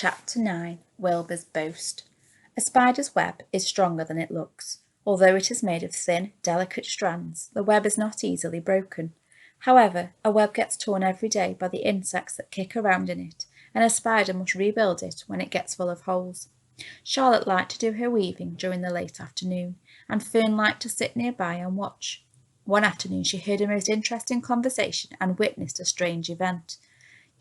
Chapter 9 Wilbur's Boast. A spider's web is stronger than it looks. Although it is made of thin, delicate strands, the web is not easily broken. However, a web gets torn every day by the insects that kick around in it, and a spider must rebuild it when it gets full of holes. Charlotte liked to do her weaving during the late afternoon, and Fern liked to sit nearby and watch. One afternoon she heard a most interesting conversation and witnessed a strange event.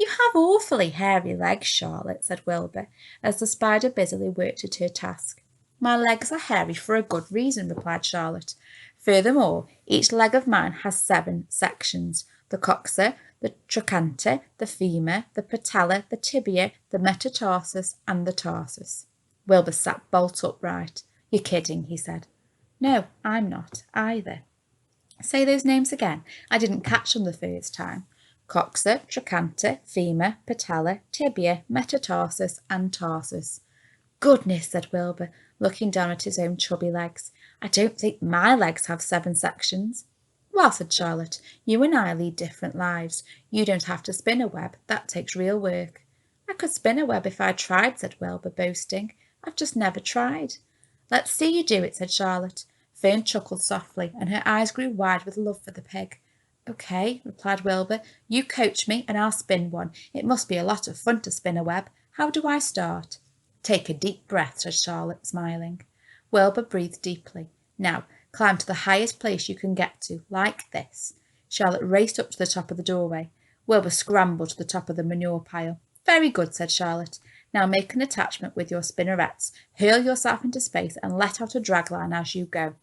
"You have awfully hairy legs, Charlotte," said Wilbur, as the spider busily worked at her task. "My legs are hairy for a good reason," replied Charlotte. "Furthermore, each leg of mine has 7 sections: the coxa, the trochanter, the femur, the patella, the tibia, the metatarsus, and the tarsus." Wilbur sat bolt upright. "You're kidding," he said. "No, I'm not, either." "Say those names again. I didn't catch them the first time." "Coxa, trochanter, femur, patella, tibia, metatarsus, and tarsus." "Goodness," said Wilbur, looking down at his own chubby legs. "I don't think my legs have 7 sections." "Well," said Charlotte, "you and I lead different lives. You don't have to spin a web. That takes real work." "I could spin a web if I tried," said Wilbur, boasting. "I've just never tried." "Let's see you do it," said Charlotte. Fern chuckled softly, and her eyes grew wide with love for the pig. "Okay," replied Wilbur. "You coach me, and I'll spin one. It must be a lot of fun to spin a web. How do I start?" "Take a deep breath," said Charlotte, smiling. Wilbur breathed deeply. "Now, climb to the highest place you can get to, like this." Charlotte raced up to the top of the doorway. Wilbur scrambled to the top of the manure pile. "Very good," said Charlotte. "Now make an attachment with your spinnerets. Hurl yourself into space and let out a dragline as you go."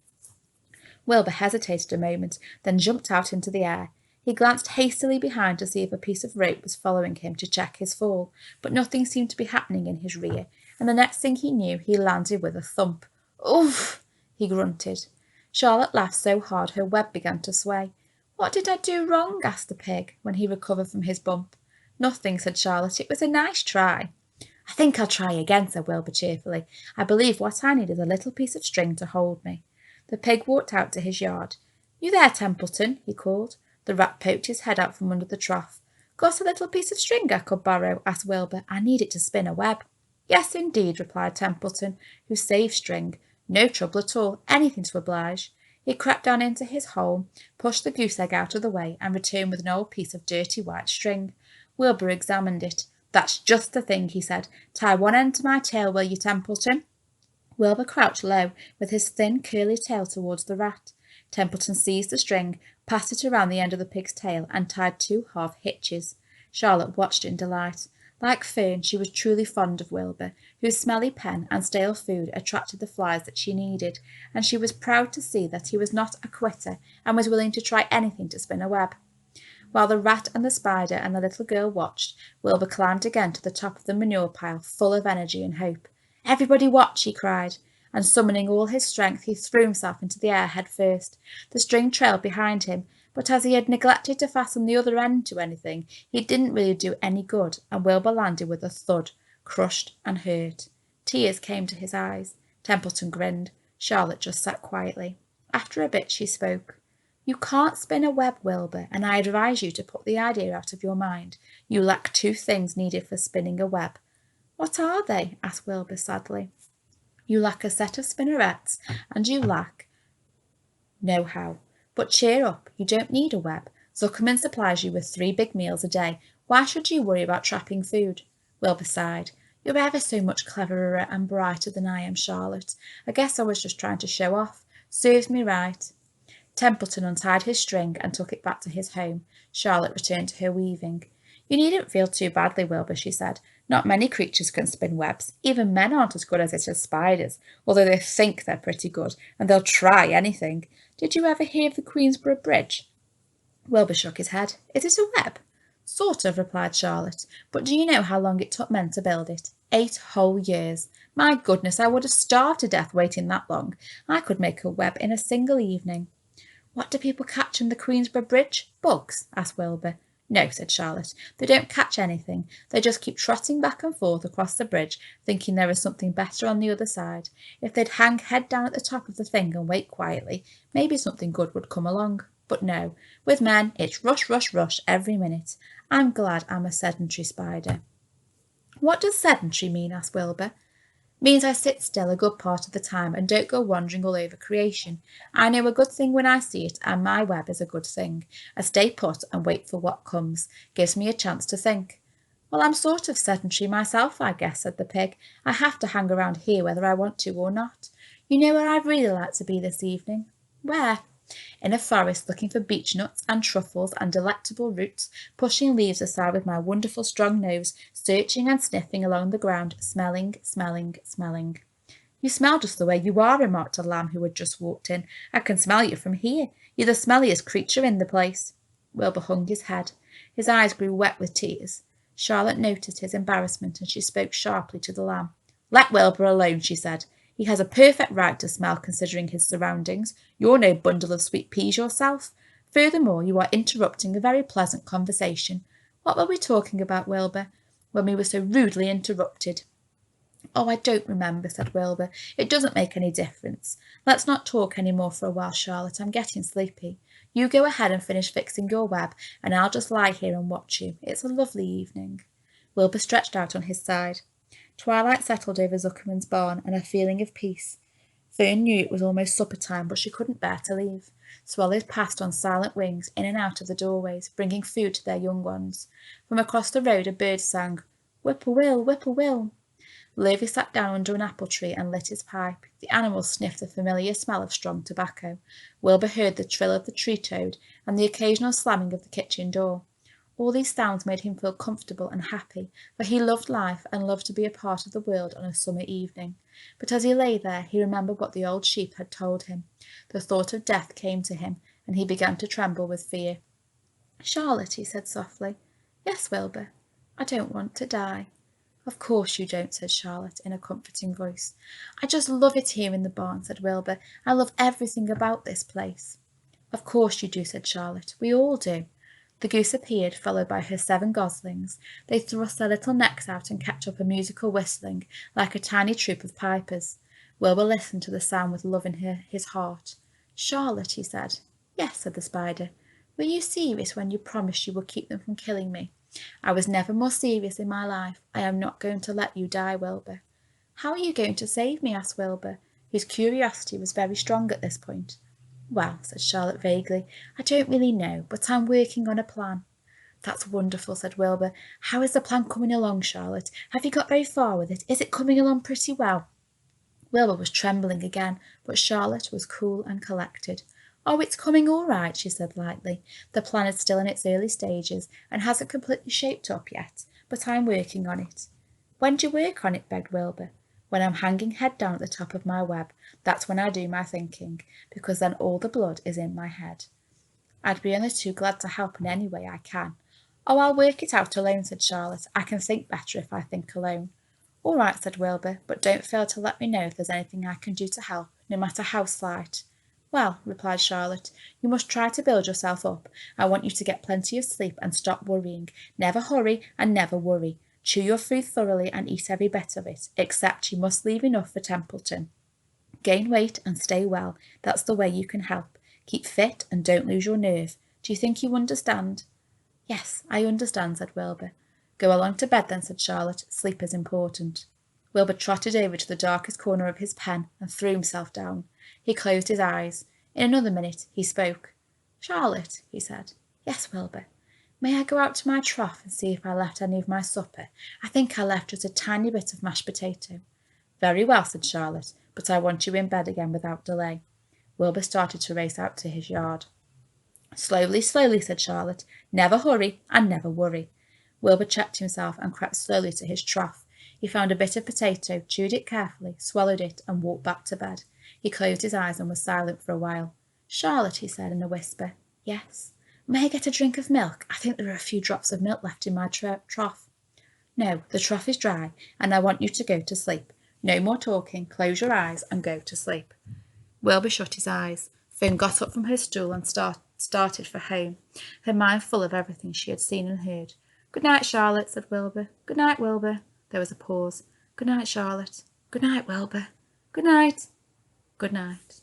Wilbur hesitated a moment, then jumped out into the air. He glanced hastily behind to see if a piece of rope was following him to check his fall, but nothing seemed to be happening in his rear, and the next thing he knew he landed with a thump. "Oof!" he grunted. Charlotte laughed so hard her web began to sway. "What did I do wrong?" asked the pig, when he recovered from his bump. "Nothing," said Charlotte. "It was a nice try." "I think I'll try again," said Wilbur cheerfully. "I believe what I need is a little piece of string to hold me." The pig walked out to his yard. "You there, Templeton?" he called. The rat poked his head out from under the trough. "Got a little piece of string I could borrow?" asked Wilbur. "I need it to spin a web." "Yes, indeed," replied Templeton, who saved string. "No trouble at all. Anything to oblige." He crept down into his hole, pushed the goose egg out of the way, and returned with an old piece of dirty white string. Wilbur examined it. "That's just the thing," he said. "Tie one end to my tail, will you, Templeton?" Wilbur crouched low, with his thin, curly tail towards the rat. Templeton seized the string, passed it around the end of the pig's tail, and tied 2 half hitches. Charlotte watched in delight. Like Fern, she was truly fond of Wilbur, whose smelly pen and stale food attracted the flies that she needed, and she was proud to see that he was not a quitter and was willing to try anything to spin a web. While the rat and the spider and the little girl watched, Wilbur climbed again to the top of the manure pile, full of energy and hope. "Everybody watch!" he cried, and summoning all his strength, he threw himself into the air head first. The string trailed behind him, but as he had neglected to fasten the other end to anything, he didn't really do any good, and Wilbur landed with a thud, crushed and hurt. Tears came to his eyes. Templeton grinned. Charlotte just sat quietly. After a bit she spoke. "You can't spin a web, Wilbur, and I advise you to put the idea out of your mind. You lack 2 things needed for spinning a web." "What are they?" asked Wilbur sadly. "You lack a set of spinnerets, and you lack know-how. But cheer up, you don't need a web. Zuckerman supplies you with 3 big meals a day. Why should you worry about trapping food?" Wilbur sighed. "You're ever so much cleverer and brighter than I am, Charlotte. I guess I was just trying to show off. Serves me right." Templeton untied his string and took it back to his home. Charlotte returned to her weaving. "You needn't feel too badly, Wilbur," she said. "Not many creatures can spin webs. Even men aren't as good at it as spiders, although they think they're pretty good, and they'll try anything. Did you ever hear of the Queensborough Bridge?" Wilbur shook his head. "Is it a web?" "Sort of," replied Charlotte. "But do you know how long it took men to build it? 8 whole years. My goodness, I would have starved to death waiting that long. I could make a web in a single evening." "What do people catch on the Queensborough Bridge? Bugs?" asked Wilbur. "No," said Charlotte. "They don't catch anything. They just keep trotting back and forth across the bridge, thinking there is something better on the other side. If they'd hang head down at the top of the thing and wait quietly, maybe something good would come along. But no, with men it's rush, rush, rush every minute. I'm glad I'm a sedentary spider." What does sedentary mean? Asked Wilbur. Means I sit still a good part of the time and don't go wandering all over creation. I know a good thing when I see it, and my web is a good thing. I stay put and wait for what comes. Gives me a chance to think. Well, I'm sort of sedentary myself, I guess, said the pig. I have to hang around here whether I want to or not. You know where I'd really like to be this evening? Where? In a forest looking for beechnuts and truffles and delectable roots, pushing leaves aside with my wonderful strong nose, searching and sniffing along the ground, smelling, smelling, smelling. You smell just the way you are, remarked a lamb who had just walked in. I can smell you from here. You're the smelliest creature in the place. Wilbur hung his head. His eyes grew wet with tears. Charlotte noticed his embarrassment, and she spoke sharply to the lamb. Let Wilbur alone, she said. He has a perfect right to smell considering his surroundings. You're no bundle of sweet peas yourself. Furthermore, you are interrupting a very pleasant conversation. What were we talking about, Wilbur, when we were so rudely interrupted? Oh, I don't remember, said Wilbur. It doesn't make any difference. Let's not talk any more for a while, Charlotte. I'm getting sleepy. You go ahead and finish fixing your web, and I'll just lie here and watch you. It's a lovely evening. Wilbur stretched out on his side. Twilight settled over Zuckerman's barn, and a feeling of peace. Fern knew it was almost supper time, but she couldn't bear to leave. Swallows passed on silent wings in and out of the doorways, bringing food to their young ones. From across the road a bird sang, Whip-poor-will, whip-poor-will. Lurvy sat down under an apple tree and lit his pipe. The animals sniffed the familiar smell of strong tobacco. Wilbur heard the trill of the tree toad and the occasional slamming of the kitchen door. All these sounds made him feel comfortable and happy, for he loved life and loved to be a part of the world on a summer evening. But as he lay there, he remembered what the old sheep had told him. The thought of death came to him, and he began to tremble with fear. Charlotte, he said softly. Yes, Wilbur. I don't want to die. Of course you don't, said Charlotte in a comforting voice. I just love it here in the barn, said Wilbur. I love everything about this place. Of course you do, said Charlotte. We all do. The goose appeared, followed by her 7 goslings. They thrust their little necks out and kept up a musical whistling, like a tiny troop of pipers. Wilbur listened to the sound with love in his heart. Charlotte, he said. Yes, said the spider. Were you serious when you promised you would keep them from killing me? I was never more serious in my life. I am not going to let you die, Wilbur. How are you going to save me? Asked Wilbur, whose curiosity was very strong at this point. Well, said Charlotte vaguely, I don't really know, but I'm working on a plan. That's wonderful, said Wilbur. How is the plan coming along, Charlotte? Have you got very far with it? Is it coming along pretty well? Wilbur was trembling again, but Charlotte was cool and collected. Oh, it's coming all right, she said lightly. The plan is still in its early stages and hasn't completely shaped up yet, but I'm working on it. When do you work on it? Begged Wilbur. When I'm hanging head down at the top of my web. That's when I do my thinking, because then all the blood is in my head. I'd be only too glad to help in any way I can. Oh, I'll work it out alone, said Charlotte. I can think better if I think alone. All right, said Wilbur, but don't fail to let me know if there's anything I can do to help, no matter how slight. Well, replied Charlotte, you must try to build yourself up. I want you to get plenty of sleep and stop worrying. Never hurry and never worry. Chew your food thoroughly and eat every bit of it, except you must leave enough for Templeton. Gain weight and stay well. That's the way you can help. Keep fit and don't lose your nerve. Do you think you understand? Yes, I understand, said Wilbur. Go along to bed then, said Charlotte. Sleep is important. Wilbur trotted over to the darkest corner of his pen and threw himself down. He closed his eyes. In another minute he spoke. Charlotte, he said. Yes, Wilbur. May I go out to my trough and see if I left any of my supper? I think I left just a tiny bit of mashed potato. Very well, said Charlotte, but I want you in bed again without delay. Wilbur started to race out to his yard. Slowly, slowly, said Charlotte. Never hurry and never worry. Wilbur checked himself and crept slowly to his trough. He found a bit of potato, chewed it carefully, swallowed it, and walked back to bed. He closed his eyes and was silent for a while. Charlotte, he said in a whisper. Yes. May I get a drink of milk? I think there are a few drops of milk left in my trough. No, the trough is dry, and I want you to go to sleep. No more talking. Close your eyes and go to sleep. Wilbur shut his eyes. Fern got up from her stool and started for home, her mind full of everything she had seen and heard. Good night, Charlotte, said Wilbur. Good night, Wilbur. There was a pause. Good night, Charlotte. Good night, Wilbur. Good night. Good night.